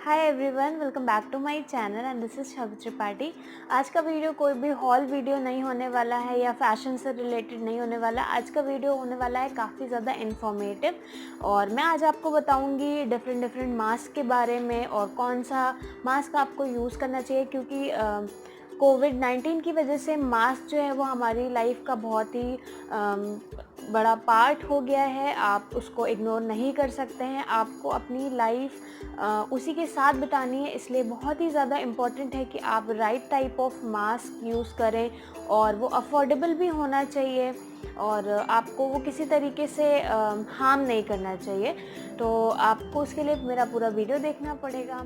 Hi everyone, welcome back to my channel and this is Shabi Tripathi. आज का video कोई भी हॉल वीडियो नहीं होने वाला है या फैशन से रिलेटेड नहीं होने वाला। आज का वीडियो होने वाला है काफ़ी ज़्यादा इन्फॉर्मेटिव और मैं आज आपको बताऊंगी डिफरेंट मास्क के बारे में और कौन सा मास्क आपको यूज़ करना चाहिए, क्योंकि कोविड-19 की वजह से मास्क जो है वो हमारी लाइफ का बहुत ही बड़ा पार्ट हो गया है। आप उसको इग्नोर नहीं कर सकते हैं, आपको अपनी लाइफ उसी के साथ बितानी है, इसलिए बहुत ही ज़्यादा इम्पॉर्टेंट है कि आप right type of mask use करें और वो अफोर्डेबल भी होना चाहिए और आपको वो किसी तरीके से हार्म नहीं करना चाहिए। तो आपको उसके लिए मेरा पूरा वीडियो देखना पड़ेगा।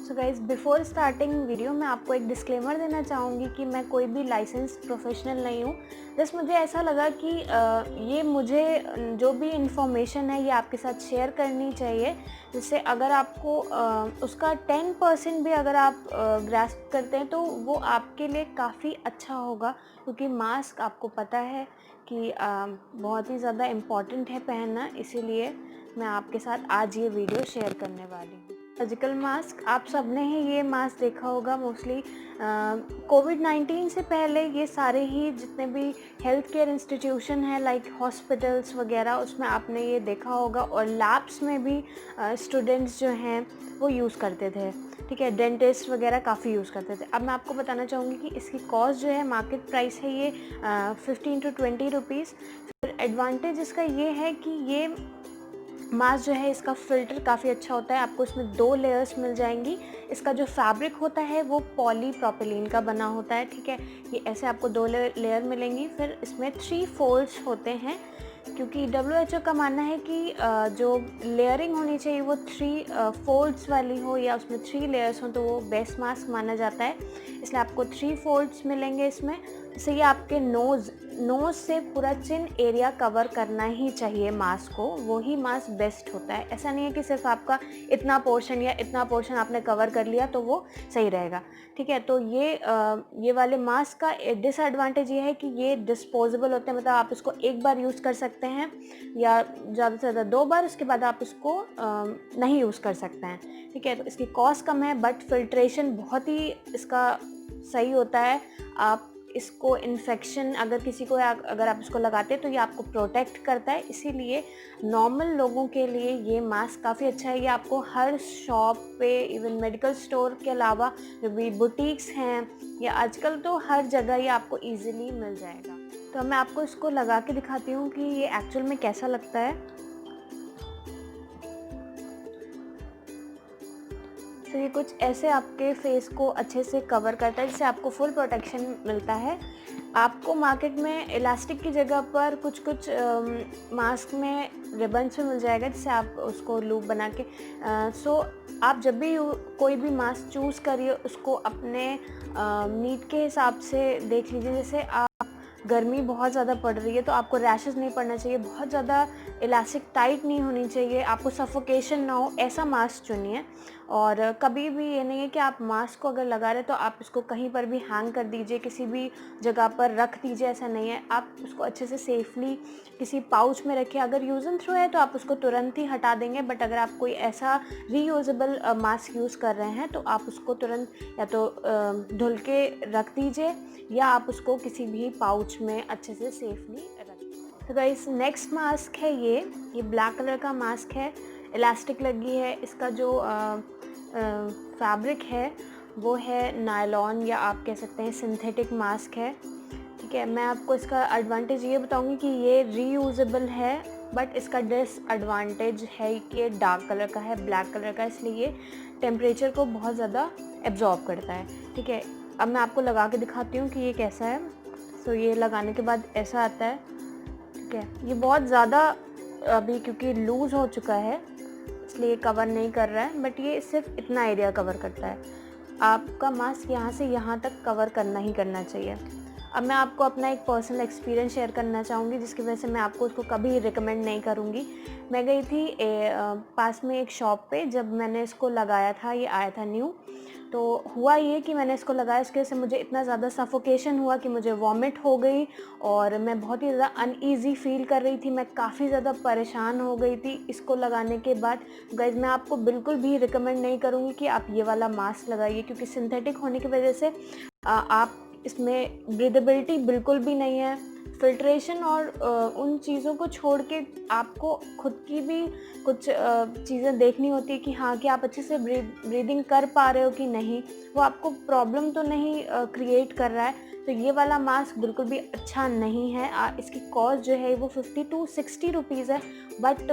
So guys, before starting video मैं आपको एक डिस्क्लेमर देना चाहूँगी कि मैं कोई भी लाइसेंस प्रोफेशनल नहीं हूँ। जस्ट मुझे ऐसा लगा कि ये मुझे जो भी इंफॉर्मेशन है ये आपके साथ शेयर करनी चाहिए, जिससे अगर आपको उसका 10% भी अगर आप ग्रास्प करते हैं तो वो आपके लिए काफ़ी अच्छा होगा, क्योंकि मास्क आपको पता है कि बहुत ही ज़्यादा इम्पॉर्टेंट है पहनना। इसीलिए मैं आपके साथ आज ये वीडियो शेयर करने वाली हूँ। सर्जिकल मास्क, आप सब ने ही ये मास्क देखा होगा। मोस्टली कोविड-19 से पहले ये सारे ही जितने भी हेल्थ केयर इंस्टीट्यूशन हैं लाइक हॉस्पिटल्स वगैरह, उसमें आपने ये देखा होगा और लैब्स में भी स्टूडेंट्स जो हैं वो यूज़ करते थे। ठीक है, डेंटिस्ट वगैरह काफ़ी यूज़ करते थे। अब मैं आपको बताना चाहूँगी कि इसकी कॉस्ट जो है, मार्केट प्राइस है ये 15 to 20 रुपीज़। फिर एडवांटेज इसका ये है कि ये मास्क जो है इसका फ़िल्टर काफ़ी अच्छा होता है। आपको इसमें 2 लेयर्स मिल जाएंगी। इसका जो फैब्रिक होता है वो पॉलीप्रोपिलीन का बना होता है। ठीक है, ये ऐसे आपको 2 लेयर मिलेंगी। फिर इसमें 3 फोल्ड्स होते हैं, क्योंकि WHO का मानना है कि जो लेयरिंग होनी चाहिए वो 3 फोल्ड्स वाली हो या उसमें 3 लेयर्स हो तो वो बेस्ट मास्क माना जाता है। इसलिए आपको 3 फोल्ड्स मिलेंगे इसमें। इससे ये आपके नोज़ से पूरा चिन एरिया कवर करना ही चाहिए मास्क को, वो ही मास्क बेस्ट होता है। ऐसा नहीं है कि सिर्फ आपका इतना पोर्शन या इतना पोर्शन आपने कवर कर लिया तो वो सही रहेगा। ठीक है, तो ये वाले मास्क का डिसएडवांटेज ये है कि ये डिस्पोजेबल होते हैं, मतलब आप इसको एक बार यूज़ कर सकते हैं या ज़्यादा से ज़्यादा 2 बार, उसके बाद आप इसको नहीं यूज़ कर सकते हैं। ठीक है, तो इसकी कॉस्ट कम है बट फिल्ट्रेशन बहुत ही इसका सही होता है। आप इसको इन्फेक्शन अगर किसी को अगर आप इसको लगाते हैं तो ये आपको प्रोटेक्ट करता है। इसीलिए नॉर्मल लोगों के लिए ये मास्क काफ़ी अच्छा है। ये आपको हर शॉप पे, इवन मेडिकल स्टोर के अलावा जो भी बुटीक्स हैं या आजकल तो हर जगह ये आपको इजीली मिल जाएगा। तो मैं आपको इसको लगा के दिखाती हूँ कि ये एक्चुअल में कैसा लगता है। तो ये कुछ ऐसे आपके फेस को अच्छे से कवर करता है, जिससे आपको फुल प्रोटेक्शन मिलता है। आपको मार्केट में इलास्टिक की जगह पर कुछ मास्क में रिबन्स में मिल जाएगा, जिससे आप उसको लूप बना के सो आप जब भी कोई भी मास्क चूज़ करिए उसको अपने नीड के हिसाब से देख लीजिए। जैसे आप गर्मी बहुत ज़्यादा पड़ रही है तो आपको रैशेस नहीं पड़ना चाहिए, बहुत ज़्यादा इलास्टिक टाइट नहीं होनी चाहिए, आपको सफोकेशन ना हो, ऐसा मास्क चुनिए। और कभी भी ये नहीं है कि आप मास्क को अगर लगा रहे तो आप इसको कहीं पर भी हैंग कर दीजिए, किसी भी जगह पर रख दीजिए, ऐसा नहीं है। आप उसको अच्छे से सेफली किसी पाउच में रखिए। अगर यूज़ एंड थ्रो है तो आप उसको तुरंत ही हटा देंगे, बट अगर आप कोई ऐसा रीयूजेबल मास्क यूज़ कर रहे हैं तो आप उसको तुरंत या तो धुल के रख दीजिए या आप उसको किसी भी पाउच में अच्छे से सेफली रख दीजिए। तो गाइस, नेक्स्ट मास्क है ये ब्लैक कलर का मास्क है, इलास्टिक लगी है। इसका जो फैब्रिक है वो है नायलॉन या आप कह सकते हैं सिंथेटिक मास्क है। ठीक है, मैं आपको इसका एडवांटेज ये बताऊंगी कि ये रीयूजेबल है, बट इसका डिसएडवांटेज है कि ये डार्क कलर का है, ब्लैक कलर का, इसलिए ये टेम्परेचर को बहुत ज़्यादा एब्जॉर्ब करता है। ठीक है, अब मैं आपको लगा के दिखाती हूँ कि ये कैसा है। सो ये लगाने के बाद ऐसा आता है। ठीक है, ये बहुत ज़्यादा अभी क्योंकि लूज़ हो चुका है इसलिए कवर नहीं कर रहा है, बट ये सिर्फ इतना एरिया कवर करता है। आपका मास्क यहाँ से यहाँ तक कवर करना ही करना चाहिए। अब मैं आपको अपना एक पर्सनल एक्सपीरियंस शेयर करना चाहूँगी, जिसकी वजह से मैं आपको उसको कभी रिकमेंड नहीं करूँगी। मैं गई थी पास में एक शॉप पे, जब मैंने इसको लगाया था, ये आया था न्यू। तो हुआ ये कि मैंने इसको लगाया, इसकी वजह से मुझे इतना ज़्यादा सफोकेशन हुआ कि मुझे वॉमिट हो गई और मैं बहुत ही ज़्यादा अनईज़ी फ़ील कर रही थी। मैं काफ़ी ज़्यादा परेशान हो गई थी इसको लगाने के बाद। गाइज़, मैं आपको बिल्कुल भी रिकमेंड नहीं करूँगी कि आप ये वाला मास्क लगाइए, क्योंकि सिंथेटिक होने की वजह से आप इसमें ब्रीदेबिलिटी बिल्कुल भी नहीं है। फ़िल्ट्रेशन और उन चीज़ों को छोड़ के आपको खुद की भी कुछ चीज़ें देखनी होती है कि हाँ, कि आप अच्छे से ब्रीदिंग कर पा रहे हो कि नहीं, वो आपको प्रॉब्लम तो नहीं क्रिएट कर रहा है। तो ये वाला मास्क बिल्कुल भी अच्छा नहीं है। इसकी कॉस्ट जो है वो 50 टू 60 रुपीज़ है, बट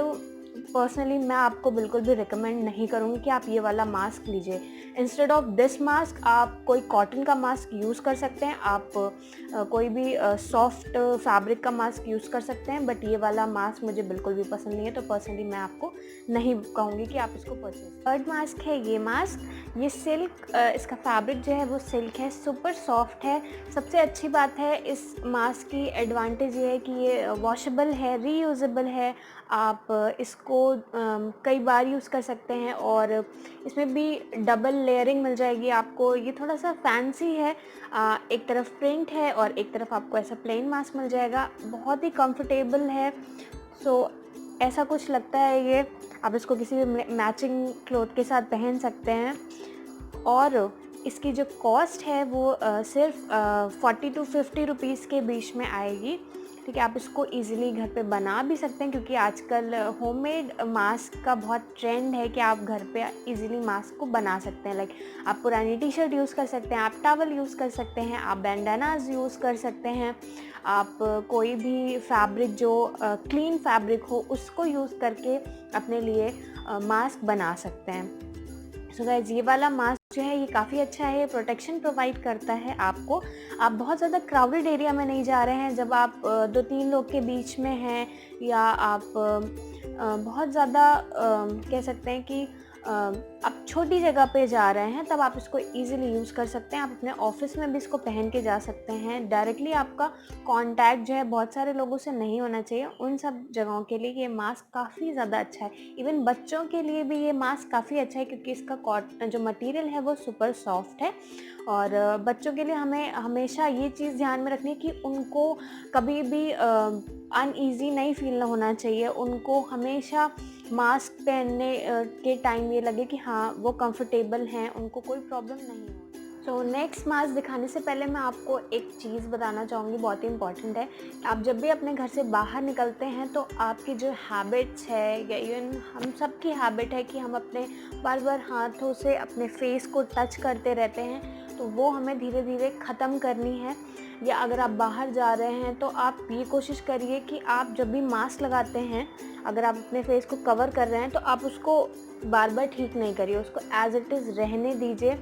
पर्सनली मैं आपको बिल्कुल भी रिकमेंड नहीं करूँगी कि आप ये वाला मास्क लीजिए। इंस्टेड ऑफ दिस मास्क आप कोई कॉटन का मास्क यूज़ कर सकते हैं, आप कोई भी सॉफ्ट फैब्रिक का मास्क यूज़ कर सकते हैं, बट ये वाला मास्क मुझे बिल्कुल भी पसंद नहीं है। तो पर्सनली मैं आपको नहीं कहूँगी कि आप इसको परचेज। थर्ड मास्क है ये मास्क, ये सिल्क, इसका फैब्रिक जो है वो सिल्क है, सुपर सॉफ्ट है। सबसे अच्छी बात है इस मास्क की एडवांटेज ये है कि ये वॉशेबल है, रीयूजेबल है। आप इसको कई बार यूज़ कर सकते हैं और इसमें भी डबल लेयरिंग मिल जाएगी आपको। ये थोड़ा सा फैंसी है, एक तरफ प्रिंट है और एक तरफ आपको ऐसा प्लेन मास्क मिल जाएगा। बहुत ही कंफर्टेबल है। सो ऐसा कुछ लगता है ये, आप इसको किसी भी मैचिंग क्लॉथ के साथ पहन सकते हैं। और इसकी जो कॉस्ट है वो सिर्फ 40 टू 50 रुपीज़ के बीच में आएगी। ठीक है, आप इसको इजीली घर पे बना भी सकते हैं, क्योंकि आजकल होममेड मास्क का बहुत ट्रेंड है कि आप घर पे इजीली मास्क को बना सकते हैं। लाइक आप पुरानी टी शर्ट यूज़ कर सकते हैं, आप टॉवल यूज़ कर सकते हैं, आप बैंडानाज यूज़ कर सकते हैं, आप कोई भी फैब्रिक जो क्लीन फैब्रिक हो उसको यूज़ करके अपने लिए मास्क बना सकते हैं। सो गाइस, ये वाला मास्क जो है ये काफ़ी अच्छा है, प्रोटेक्शन प्रोवाइड करता है आपको। आप बहुत ज़्यादा क्राउडेड एरिया में नहीं जा रहे हैं, जब आप 2-3 लोग के बीच में हैं, या आप बहुत ज़्यादा कह सकते हैं कि आप छोटी जगह पे जा रहे हैं, तब आप इसको इजीली यूज़ कर सकते हैं। आप अपने ऑफिस में भी इसको पहन के जा सकते हैं। डायरेक्टली आपका कांटेक्ट जो है बहुत सारे लोगों से नहीं होना चाहिए, उन सब जगहों के लिए ये मास्क काफ़ी ज़्यादा अच्छा है। इवन बच्चों के लिए भी ये मास्क काफ़ी अच्छा है, क्योंकि इसका कॉटन जो मटेरियल है वो सुपर सॉफ्ट है। और बच्चों के लिए हमें हमेशा ये चीज़ ध्यान में रखनी है कि उनको कभी भी अनईज़ी नहीं फील होना चाहिए। उनको हमेशा मास्क पहनने के टाइम ये लगे कि हाँ, वो कंफर्टेबल हैं, उनको कोई प्रॉब्लम नहीं हो। सो नेक्स्ट मास्क दिखाने से पहले मैं आपको एक चीज़ बताना चाहूँगी, बहुत ही इंपॉर्टेंट है। आप जब भी अपने घर से बाहर निकलते हैं तो आपकी जो हैबिट्स है, या इवन हम सब की हैबिट है कि हम अपने बार बार हाथों से अपने फेस को टच करते रहते हैं, तो वो हमें धीरे धीरे ख़त्म करनी है। या अगर आप बाहर जा रहे हैं तो आप ये कोशिश करिए कि आप जब भी मास्क लगाते हैं, अगर आप अपने फेस को कवर कर रहे हैं तो आप उसको बार बार ठीक नहीं करिए, उसको एज़ इट इज़ रहने दीजिए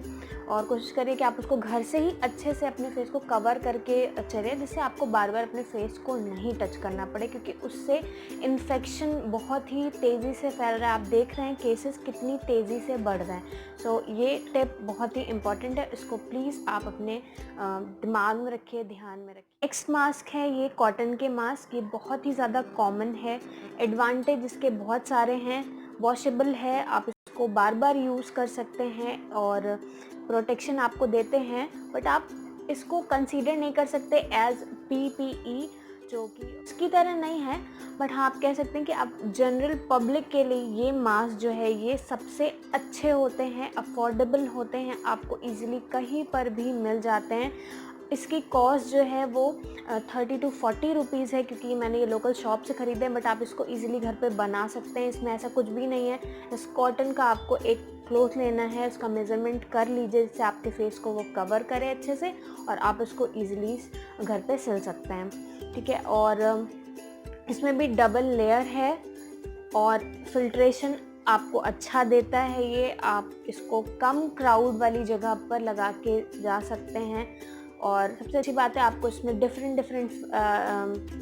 और कोशिश करिए कि आप उसको घर से ही अच्छे से अपने फेस को कवर करके चलें, जिससे आपको बार बार अपने फेस को नहीं टच करना पड़े, क्योंकि उससे इन्फेक्शन बहुत ही तेज़ी से फैल रहा है। आप देख रहे हैं केसेस कितनी तेज़ी से बढ़ रहे हैं। सो ये टिप बहुत ही इम्पॉर्टेंट है, इसको प्लीज़ आप अपने दिमाग में रखिए, ध्यान में रखिए। नेक्स्ट मास्क है ये कॉटन के मास्क, ये बहुत ही ज़्यादा कॉमन है। एडवांटेज इसके बहुत सारे हैं, वॉशेबल है, आप इसको बार बार यूज़ कर सकते हैं और प्रोटेक्शन आपको देते हैं, बट आप इसको कंसीडर नहीं कर सकते एज PPE, जो कि उसकी तरह नहीं है। बट हाँ, आप कह सकते हैं कि आप जनरल पब्लिक के लिए ये मास्क जो है ये सबसे अच्छे होते हैं, अफोर्डेबल होते हैं, आपको इजीली कहीं पर भी मिल जाते हैं। इसकी कॉस्ट जो है वो 30 टू 40 रुपीज़ है, क्योंकि मैंने ये लोकल शॉप से ख़रीदे हैं, बट आप इसको इजीली घर पे बना सकते हैं। इसमें ऐसा कुछ भी नहीं है। इस कॉटन का आपको एक क्लॉथ लेना है, उसका मेज़रमेंट कर लीजिए जिससे आपके फेस को वो कवर करे अच्छे से, और आप इसको ईज़िली घर पे सिल सकते हैं। ठीक है, और इसमें भी डबल लेयर है और फिल्ट्रेशन आपको अच्छा देता है ये। आप इसको कम क्राउड वाली जगह पर लगा के जा सकते हैं। और सबसे अच्छी बात है, आपको इसमें डिफरेंट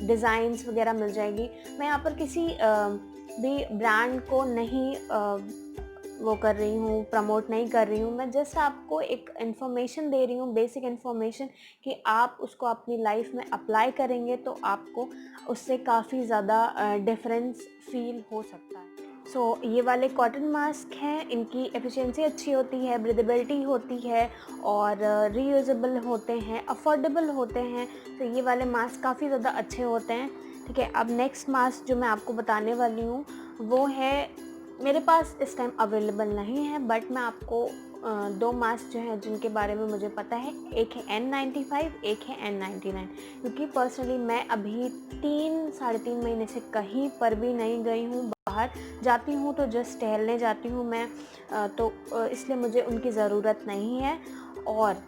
डिज़ाइंस वगैरह मिल जाएगी। मैं यहाँ पर किसी भी ब्रांड को नहीं वो कर रही हूँ, प्रमोट नहीं कर रही हूँ। मैं जस्ट आपको एक इन्फॉर्मेशन दे रही हूँ, बेसिक इन्फॉर्मेशन, कि आप उसको अपनी लाइफ में अप्लाई करेंगे तो आपको उससे काफ़ी ज़्यादा डिफरेंस फील हो सकता है। ये वाले कॉटन मास्क हैं, इनकी एफिशिएंसी अच्छी होती है, ब्रीदेबिलिटी होती है और रीयूजेबल होते हैं, अफोर्डेबल होते हैं। तो ये वाले मास्क काफ़ी ज़्यादा अच्छे होते हैं। ठीक है, अब नेक्स्ट मास्क जो मैं आपको बताने वाली हूँ वो है, मेरे पास इस टाइम अवेलेबल नहीं है, बट मैं आपको 2 मास्क जो हैं जिनके बारे में मुझे पता है, एक है N95, एक है N99। क्योंकि पर्सनली मैं अभी 3 साढ़े 3 महीने से कहीं पर भी नहीं गई हूँ बाहर। जाती हूँ तो जस्ट टहलने जाती हूँ मैं, इसलिए मुझे उनकी ज़रूरत नहीं है। और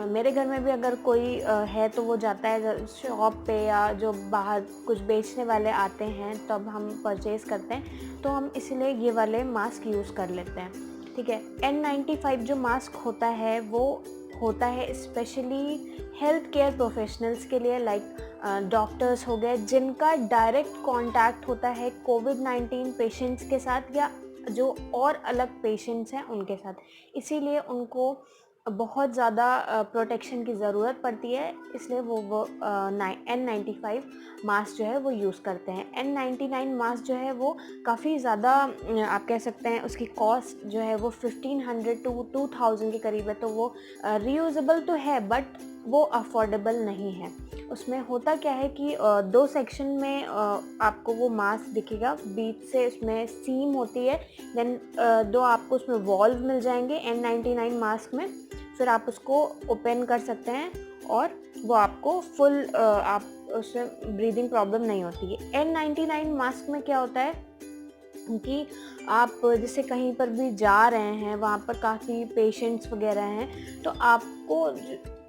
मेरे घर में भी अगर कोई है तो वो जाता है शॉप पे, या जो बाहर कुछ बेचने वाले आते हैं तब हम परचेज़ करते हैं, तो हम इसलिए ये वाले मास्क यूज़ कर लेते हैं। ठीक है, N95 जो मास्क होता है वो होता है स्पेशली हेल्थ केयर प्रोफेशनल्स के लिए, लाइक डॉक्टर्स हो गए जिनका डायरेक्ट कांटेक्ट होता है कोविड-19 पेशेंट्स के साथ, या जो और अलग पेशेंट्स हैं उनके साथ। इसीलिए उनको बहुत ज़्यादा प्रोटेक्शन की ज़रूरत पड़ती है, इसलिए वो N95 मास्क जो है वो यूज़ करते हैं। N99 मास्क जो है वो काफ़ी ज़्यादा आप कह सकते हैं उसकी कॉस्ट जो है वो 1500 टू 2000 के करीब है। तो वो रीयूजेबल तो है बट वो अफोर्डेबल नहीं है। उसमें होता क्या है कि 2 सेक्शन में आपको वो मास्क दिखेगा, बीच से उसमें सीम होती है, देन 2 आपको उसमें वॉल्व मिल जाएंगे N99 मास्क में। फिर आप उसको ओपन कर सकते हैं और वो आपको फुल आप उसमें ब्रीदिंग प्रॉब्लम नहीं होती है। N99 मास्क में क्या होता है कि आप जैसे कहीं पर भी जा रहे हैं, वहाँ पर काफ़ी पेशेंट्स वगैरह हैं, तो आपको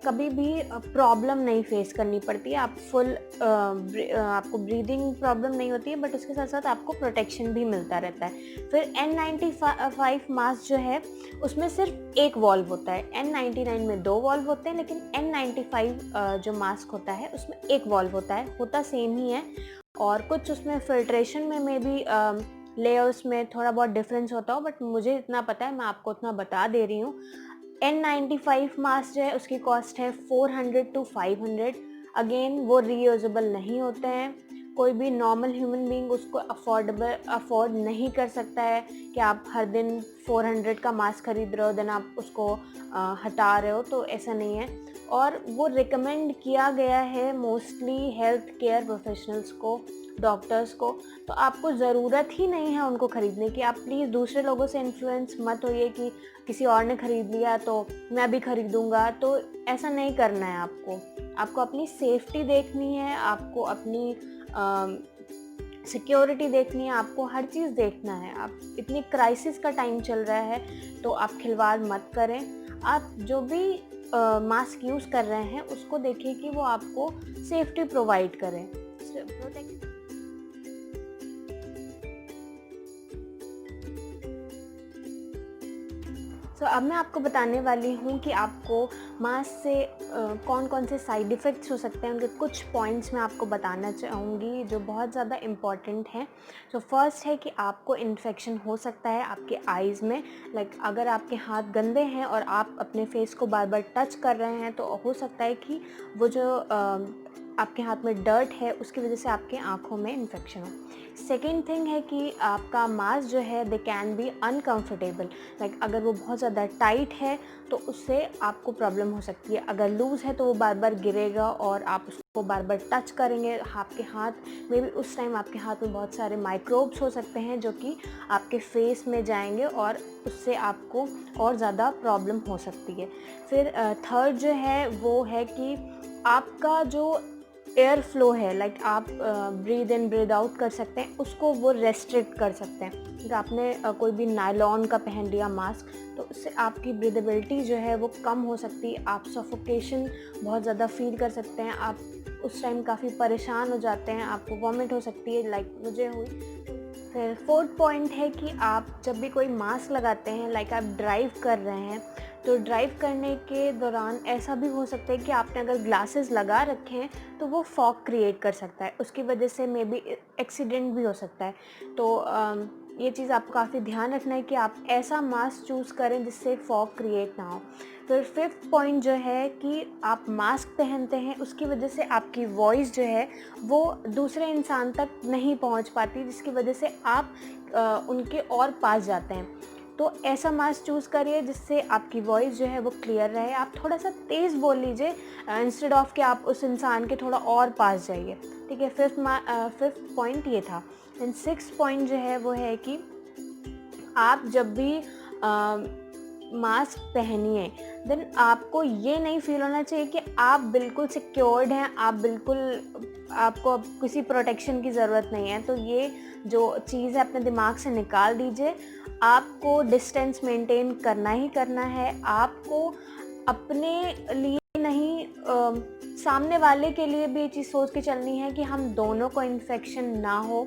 कभी भी प्रॉब्लम नहीं फेस करनी पड़ती है। आप आपको ब्रीदिंग प्रॉब्लम नहीं होती है, बट उसके साथ साथ आपको प्रोटेक्शन भी मिलता रहता है। फिर N95 मास्क जो है उसमें सिर्फ एक वॉल्व होता है। N99 में 2 वॉल्व होते हैं, लेकिन N95 जो मास्क होता है उसमें एक वॉल्व होता है, होता सेम ही है। और कुछ उसमें फिल्ट्रेशन में मे बी लेयर्स में थोड़ा बहुत डिफरेंस होता हो, बट मुझे इतना पता है, मैं आपको उतना बता दे रही हूँ। N95 मास्क जो है उसकी कॉस्ट है 400 टू 500। अगेन वो रीयूजेबल नहीं होते हैं, कोई भी नॉर्मल ह्यूमन बीइंग उसको अफोर्ड नहीं कर सकता है कि आप हर दिन 400 का मास्क खरीद रहे हो देन आप उसको हटा रहे हो, तो ऐसा नहीं है। और वो रिकमेंड किया गया है मोस्टली हेल्थ केयर प्रोफेशनल्स को, डॉक्टर्स को, तो आपको ज़रूरत ही नहीं है उनको ख़रीदने की। आप प्लीज़ दूसरे लोगों से इन्फ्लुएंस मत होइए कि किसी और ने ख़रीद लिया तो मैं भी ख़रीदूँगा, तो ऐसा नहीं करना है आपको। आपको अपनी सेफ्टी देखनी है, आपको अपनी सिक्योरिटी देखनी है, आपको हर चीज़ देखना है। आप इतनी क्राइसिस का टाइम चल रहा है तो आप खिलवाड़ मत करें। आप जो भी मास्क यूज़ कर रहे हैं उसको देखिए कि वो आपको सेफ्टी प्रोवाइड करें। अब मैं आपको बताने वाली हूँ कि आपको मास्क से कौन कौन से साइड इफ़ेक्ट्स हो सकते हैं, उनके कुछ पॉइंट्स मैं आपको बताना चाहूँगी जो बहुत ज़्यादा इम्पॉर्टेंट हैं। फर्स्ट है कि आपको इन्फेक्शन हो सकता है आपके आइज़ में, लाइक अगर आपके हाथ गंदे हैं और आप अपने फेस को बार बार टच कर रहे हैं तो हो सकता है कि वो जो आपके हाथ में डर्ट है उसकी वजह से आपके आँखों में इन्फेक्शन हो। सेकेंड थिंग है कि आपका मास्क जो है they can be uncomfortable, like अगर वो बहुत ज़्यादा टाइट है तो उससे आपको प्रॉब्लम हो सकती है। अगर लूज़ है तो वो बार बार गिरेगा और आप उसको बार बार टच करेंगे, आपके हाथ में भी उस टाइम आपके हाथ में बहुत सारे माइक्रोब्स हो सकते हैं जो कि आपके फेस में जाएंगे और उससे आपको और ज़्यादा प्रॉब्लम हो सकती है। फिर थर्ड जो है वो है कि आपका जो एयर फ्लो है, लाइक आप ब्रीद इन ब्रीद आउट कर सकते हैं, उसको वो रेस्ट्रिक्ट कर सकते हैं। अगर आपने कोई भी नायलॉन का पहन लिया मास्क तो उससे आपकी ब्रीदेबिलिटी जो है वो कम हो सकती है, आप सफोकेशन बहुत ज़्यादा फील कर सकते हैं, आप उस टाइम काफ़ी परेशान हो जाते हैं, आपको वॉमिट हो सकती है, लाइक मुझे हुई। फिर फोर्थ पॉइंट है कि आप जब भी कोई मास्क लगाते हैं, लाइक आप ड्राइव कर रहे हैं, तो ड्राइव करने के दौरान ऐसा भी हो सकता है कि आपने अगर ग्लासेस लगा रखे हैं तो वो फॉग क्रिएट कर सकता है, उसकी वजह से मे बी एक्सीडेंट भी हो सकता है। तो ये चीज़ आपको काफ़ी ध्यान रखना है कि आप ऐसा मास्क चूज़ करें जिससे फॉग क्रिएट ना हो। फिर 5th पॉइंट जो है कि आप मास्क पहनते हैं, उसकी वजह से आपकी वॉइस जो है वो दूसरे इंसान तक नहीं पहुंच पाती, जिसकी वजह से आप उनके और पास जाते हैं। तो ऐसा मास्क चूज़ करिए जिससे आपकी वॉइस जो है वो क्लियर रहे। आप थोड़ा सा तेज़ बोल लीजिए इंस्टेड ऑफ कि आप उस इंसान के थोड़ा और पास जाइए, ठीक है। 5th पॉइंट ये था। एंड 6th पॉइंट जो है वो है कि आप जब भी मास्क पहनिए देन आपको ये नहीं फील होना चाहिए कि आप बिल्कुल सिक्योर्ड हैं, आपको अब किसी प्रोटेक्शन की ज़रूरत नहीं है। तो ये जो चीज़ है अपने दिमाग से निकाल दीजिए। आपको डिस्टेंस मेंटेन करना ही करना है। आपको अपने लिए नहीं सामने वाले के लिए भी ये चीज़ सोच के चलनी है कि हम दोनों को इन्फेक्शन ना हो,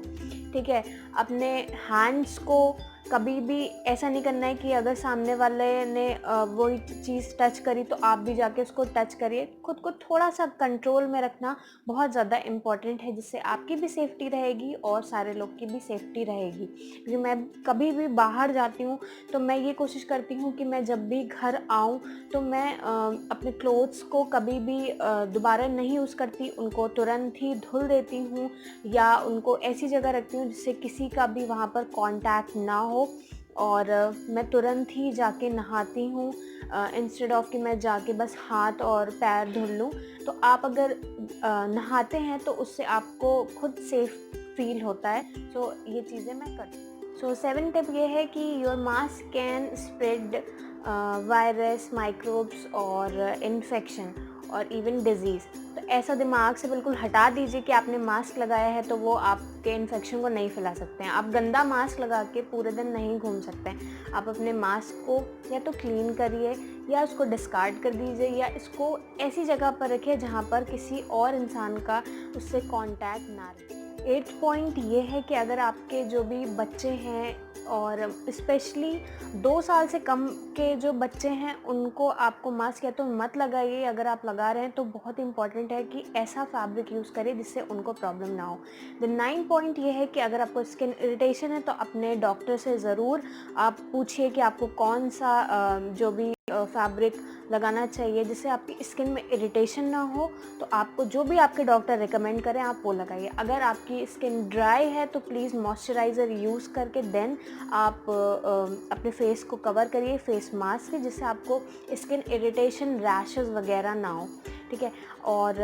ठीक है। अपने हैंड्स को कभी भी ऐसा नहीं करना है कि अगर सामने वाले ने वही चीज़ टच करी तो आप भी जाके उसको टच करिए। खुद को थोड़ा सा कंट्रोल में रखना बहुत ज़्यादा इम्पॉर्टेंट है, जिससे आपकी भी सेफ्टी रहेगी और सारे लोग की भी सेफ्टी रहेगी। क्योंकि मैं कभी भी बाहर जाती हूँ तो मैं ये कोशिश करती हूँ कि मैं जब भी घर आऊँ तो मैं अपने क्लोथ्स को कभी भी दोबारा नहीं यूज़ करती, उनको तुरंत ही धुल देती हूँ या उनको ऐसी जगह रखती हूँ जिससे किसी का भी वहाँ पर कांटेक्ट ना हो। और मैं तुरंत ही जाके नहाती हूँ इंस्टेड ऑफ कि मैं जाके बस हाथ और पैर धुल लूँ। तो आप अगर नहाते हैं तो उससे आपको खुद सेफ फील होता है। सो ये चीज़ें मैं करती हूँ। सो 7th टिप ये है कि your mask can spread virus, microbes और इन्फेक्शन और इवन डिजीज़। तो ऐसा दिमाग से बिल्कुल हटा दीजिए कि आपने मास्क लगाया है तो वो आपके इन्फेक्शन को नहीं फैला सकते हैं। आप गंदा मास्क लगा के पूरे दिन नहीं घूम सकते हैं। आप अपने मास्क को या तो क्लीन करिए या उसको डिस्कार्ड कर दीजिए या इसको ऐसी जगह पर रखिए जहाँ पर किसी और इंसान का उससे कांटेक्ट ना रहे। 8th पॉइंट ये है कि अगर आपके जो भी बच्चे हैं और स्पेशली 2 साल से कम के जो बच्चे हैं उनको आपको मास्क या तो मत लगाइए। अगर आप लगा रहे हैं तो बहुत इंपॉर्टेंट है कि ऐसा फैब्रिक यूज़ करिए जिससे उनको प्रॉब्लम ना हो। द 9 पॉइंट ये है कि अगर आपको स्किन इरिटेशन है तो अपने डॉक्टर से ज़रूर आप पूछिए कि आपको कौन सा जो भी फैब्रिक लगाना चाहिए जिससे आपकी स्किन में इरिटेशन ना हो। तो आपको जो भी आपके डॉक्टर रिकमेंड करें आप वो लगाइए। अगर आपकी स्किन ड्राई है तो प्लीज़ मॉइस्चराइज़र यूज़ करके देन आप अपने फेस को कवर करिए फेस मास्क से, जिससे आपको स्किन इरिटेशन, रैशेस वगैरह ना हो, ठीक है। और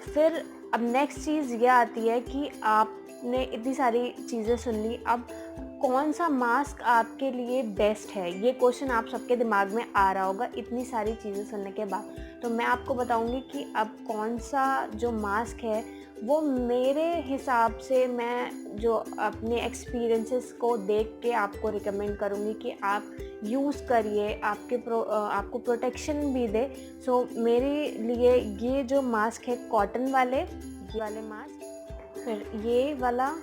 फिर अब नेक्स्ट चीज़ ये आती है कि आपने इतनी सारी चीज़ें सुन ली, अब कौन सा मास्क आपके लिए बेस्ट है, ये क्वेश्चन आप सबके दिमाग में आ रहा होगा इतनी सारी चीज़ें सुनने के बाद। तो मैं आपको बताऊंगी कि अब कौन सा जो मास्क है वो मेरे हिसाब से मैं जो अपने एक्सपीरियंसेस को देख के आपको रिकमेंड करूँगी कि आप यूज़ करिए, आपको प्रोटेक्शन भी दे। सो मेरे लिए ये जो मास्क है कॉटन वाले, ये वाले मास्क, फिर ये वाला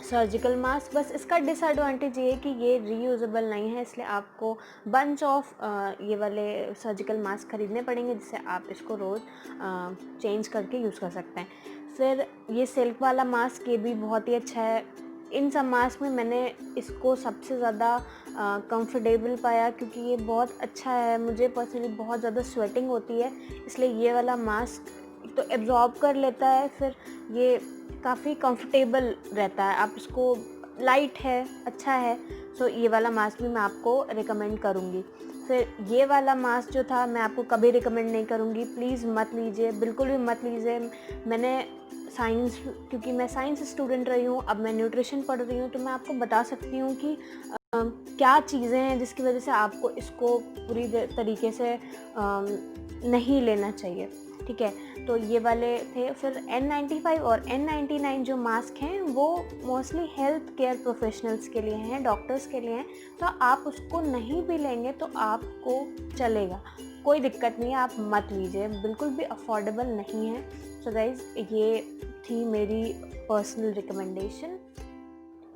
सर्जिकल मास्क। बस इसका डिसएडवांटेज ये है कि ये रीयूजेबल नहीं है, इसलिए आपको बंच ऑफ ये वाले सर्जिकल मास्क ख़रीदने पड़ेंगे जिससे आप इसको रोज़ चेंज करके यूज़ कर सकते हैं। फिर ये सिल्क वाला मास्क, ये भी बहुत ही अच्छा है। इन सब मास्क में मैंने इसको सबसे ज़्यादा कंफर्टेबल पाया क्योंकि ये बहुत अच्छा है। मुझे पर्सनली बहुत ज़्यादा स्वेटिंग होती है, इसलिए ये वाला मास्क तो एब्जॉर्ब कर लेता है, फिर ये काफ़ी कंफर्टेबल रहता है। आप इसको, लाइट है, अच्छा है। सो ये वाला मास्क भी मैं आपको रिकमेंड करूँगी। फिर ये वाला मास्क जो था मैं आपको कभी रिकमेंड नहीं करूँगी, प्लीज़ मत लीजिए, बिल्कुल भी मत लीजिए। मैंने साइंस, क्योंकि मैं साइंस स्टूडेंट रही हूँ, अब मैं न्यूट्रिशन पढ़ रही हूँ, तो मैं आपको बता सकती हूँ कि क्या चीज़ें हैं जिसकी वजह से आपको इसको पूरी तरीके से नहीं लेना चाहिए, ठीक है। तो ये वाले थे। फिर N95 और N99 जो मास्क हैं वो मोस्टली हेल्थ केयर प्रोफेशनल्स के लिए हैं, डॉक्टर्स के लिए हैं। तो आप उसको नहीं भी लेंगे तो आपको चलेगा, कोई दिक्कत नहीं है, आप मत लीजिए, बिल्कुल भी अफोर्डेबल नहीं है। सो गाइज़ ये थी मेरी पर्सनल रिकमेंडेशन।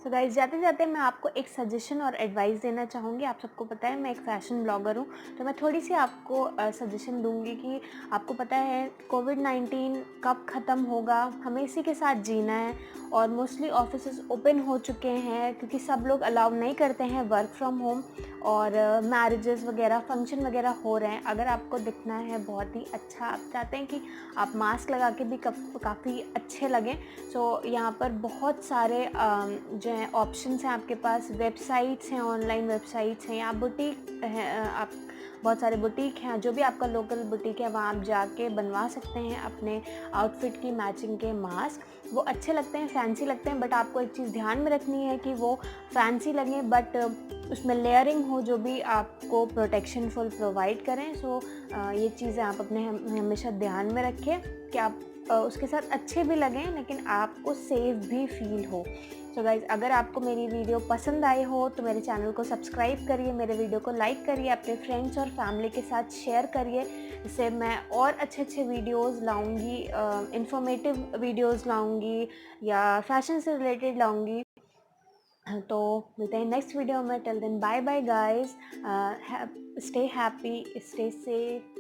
सो गाइस, जाते जाते मैं आपको एक सजेशन और एडवाइस देना चाहूँगी। आप सबको पता है मैं एक फ़ैशन ब्लॉगर हूँ, तो मैं थोड़ी सी आपको सजेशन दूँगी कि आपको पता है कोविड-19 कब ख़त्म होगा, हमें इसी के साथ जीना है और मोस्टली ऑफिसेस ओपन हो चुके हैं क्योंकि सब लोग अलाउ नहीं करते हैं वर्क फ्रॉम होम, और मैरिजेस वगैरह फंक्शन वगैरह हो रहे हैं। अगर आपको दिखना है बहुत ही अच्छा, आप चाहते हैं कि आप मास्क लगा के भी काफ़ी अच्छे लगें, सो यहाँ पर बहुत सारे जो है ऑप्शंस हैं आपके पास। वेबसाइट्स हैं, ऑनलाइन वेबसाइट्स हैं, या बुटीक हैं, आप बहुत सारे बुटीक हैं, जो भी आपका लोकल बुटीक है वहाँ आप जाके बनवा सकते हैं अपने आउटफिट की मैचिंग के मास्क। वो अच्छे लगते हैं, फैंसी लगते हैं, बट आपको एक चीज़ ध्यान में रखनी है कि वो फैंसी लगें बट उसमें लेयरिंग हो जो भी आपको प्रोटेक्शन फुल प्रोवाइड करें। सो ये चीज़ें आप अपने हमेशा ध्यान में रखें कि आप उसके साथ अच्छे भी लगें लेकिन आपको सेफ भी फील हो। सो गाइज़, अगर आपको मेरी वीडियो पसंद आई हो तो मेरे चैनल को सब्सक्राइब करिए, मेरे वीडियो को लाइक करिए, अपने फ्रेंड्स और फैमिली के साथ शेयर करिए। इससे मैं और अच्छे अच्छे वीडियोज़ लाऊँगी, इंफॉर्मेटिव वीडियोज़ लाऊँगी या फैशन से रिलेटेड लाऊँगी। तो मिलते हैं नेक्स्ट वीडियो में। Till then bye bye guys, stay happy, stay safe.